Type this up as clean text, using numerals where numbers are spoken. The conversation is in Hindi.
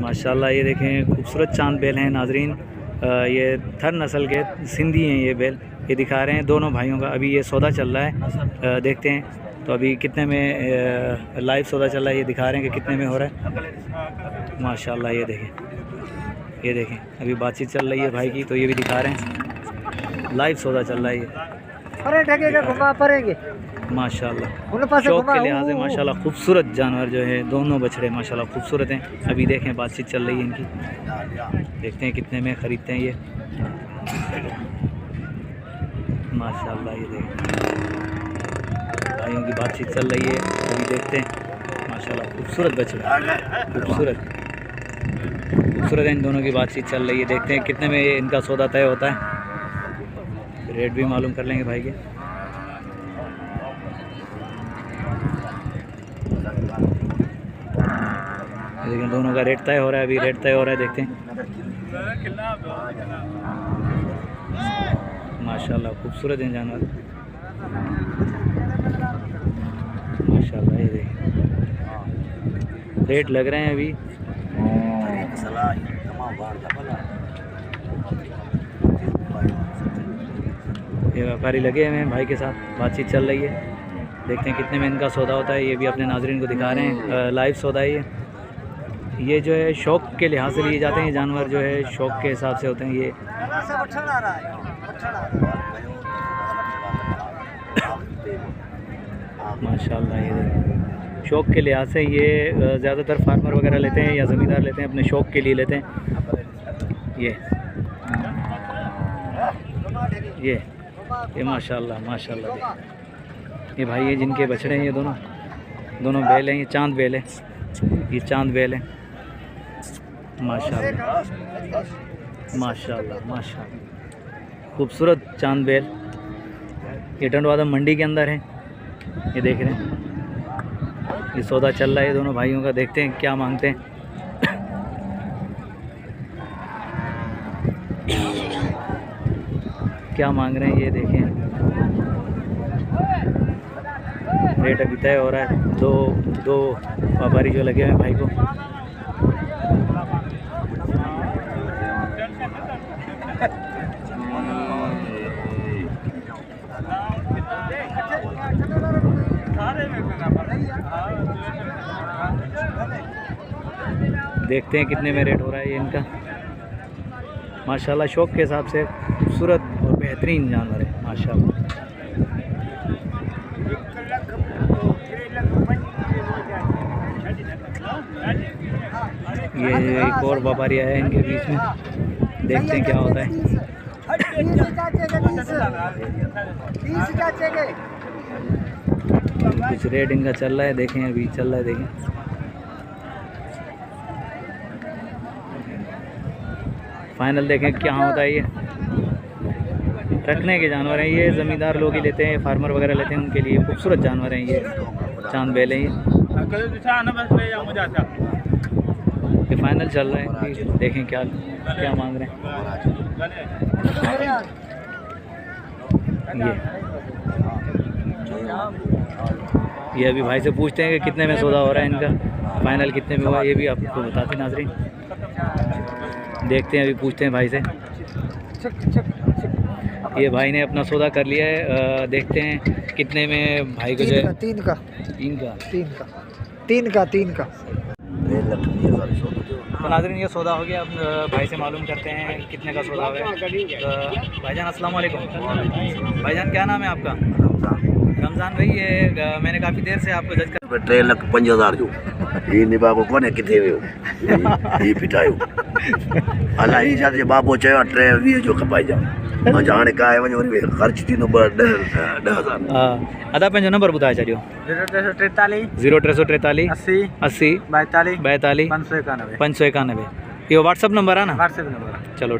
माशाल्लाह ये देखें खूबसूरत चांद बैल हैं नाजरीन। ये थर नस्ल के सिंधी हैं ये बैल, ये दिखा रहे हैं दोनों भाइयों का। अभी ये सौदा चल रहा है, देखते हैं तो अभी कितने में लाइव सौदा चल रहा है, ये दिखा रहे हैं कि कितने में हो रहा है। माशाल्लाह ये देखें अभी बातचीत चल रही है भाई की, तो ये भी दिखा रहे हैं लाइव सौदा चल रहा है ये। माशाल्लाह शौक के लिहाज से माशाल्लाह खूबसूरत जानवर जो है, दोनों बछड़े माशाल्लाह खूबसूरत हैं। अभी देखें बातचीत चल रही है इनकी, देखते हैं कितने में ख़रीदते हैं ये। माशाल्लाह ये देखें भाइयों की बातचीत चल रही है, अभी देखते हैं। माशाल्लाह खूबसूरत बछड़े, खूबसूरत है, इन दोनों की बातचीत चल रही है। देखते हैं कितने में इनका सौदा तय होता है, रेट भी मालूम कर लेंगे भाई के। लेकिन दोनों का रेट तय हो रहा है, अभी रेट तय हो रहा है, देखते हैं। माशाल्लाह खूबसूरत हैं जानवर, माशाल्लाह ये देखें रेट लग रहे हैं अभी। ये व्यापारी लगे हुए हैं भाई के साथ, बातचीत चल रही है, देखते हैं कितने में इनका सौदा होता है। ये भी अपने नाजरीन को दिखा रहे हैं, लाइव सौदा है ये जो है शौक़ के लिहाज से लिए जाते हैं। ये जानवर जो है शौक़ के हिसाब से होते हैं ये। माशाल्लाह ये देखिए शौक़ के लिहाज से ये ज़्यादातर फार्मर वगैरह लेते हैं या ज़मींदार लेते हैं, अपने शौक़ के लिए लेते हैं। ये माशाल्लाह ये भाई ये जिनके बछड़े हैं, ये दोनों बैल हैं, ये चांद बैल है, ये चांद बैल है। माशाल्लाह खूबसूरत चांद बैल, ये टंडवादम मंडी के अंदर है, ये देख रहे हैं। ये सौदा चल रहा है दोनों भाइयों का, देखते हैं क्या मांगते हैं। क्या मांग रहे हैं ये देखें, रेट अभी तय हो रहा है। दो व्यापारी जो लगे हुए हैं भाई को। देखते हैं कितने में रेट हो रहा है ये इनका। माशाल्लाह शौक़ के हिसाब से खूबसूरत और बेहतरीन जानवर है माशाल्लाह। ये एक और व्यापारी आया है इनके बीच में, देखते हैं क्या होता है। कुछ रेट इनका चल रहा है, देखें अभी चल रहा है, देखें। फाइनल देखें क्या होता है। ये रखने के जानवर हैं, ये ज़मींदार लोग ही लेते हैं, फार्मर वगैरह लेते हैं, उनके लिए खूबसूरत जानवर हैं ये चांद बैल हैं। ये फाइनल चल रहा है, देखें क्या मांग रहे हैं। ये अभी भाई से पूछते हैं कि कितने में सौदा हो रहा है इनका, फाइनल कितने में हुआ, ये भी आपको बताते नाजरीन। देखते हैं अभी पूछते हैं भाई से। ये भाई ने अपना सौदा कर लिया है, देखते हैं कितने में भाई को जो तीन का। तो नाज़रीन ये सौदा हो गया, अब भाई से मालूम करते हैं कितने का सौदा है। भाईजान अस्सलाम वालेकुम। भाईजान क्या नाम है आपका? रमज़ान भाई। ये मैंने काफ़ी देर से आपको जज कर 3,05,000 जो ये निभागो कोने किथे वियो ये पिटायो अला ही जाते बाबो चयो 3,20 जो कपाई जा मां जाने का है वने खर्च थी नो 10,000। अदा पंहिंजो नंबर ॿुधाए छॾियो। 0343 80 42 591 इहो व्हाट्सअप नंबर आहे न? WhatsApp number. चलो।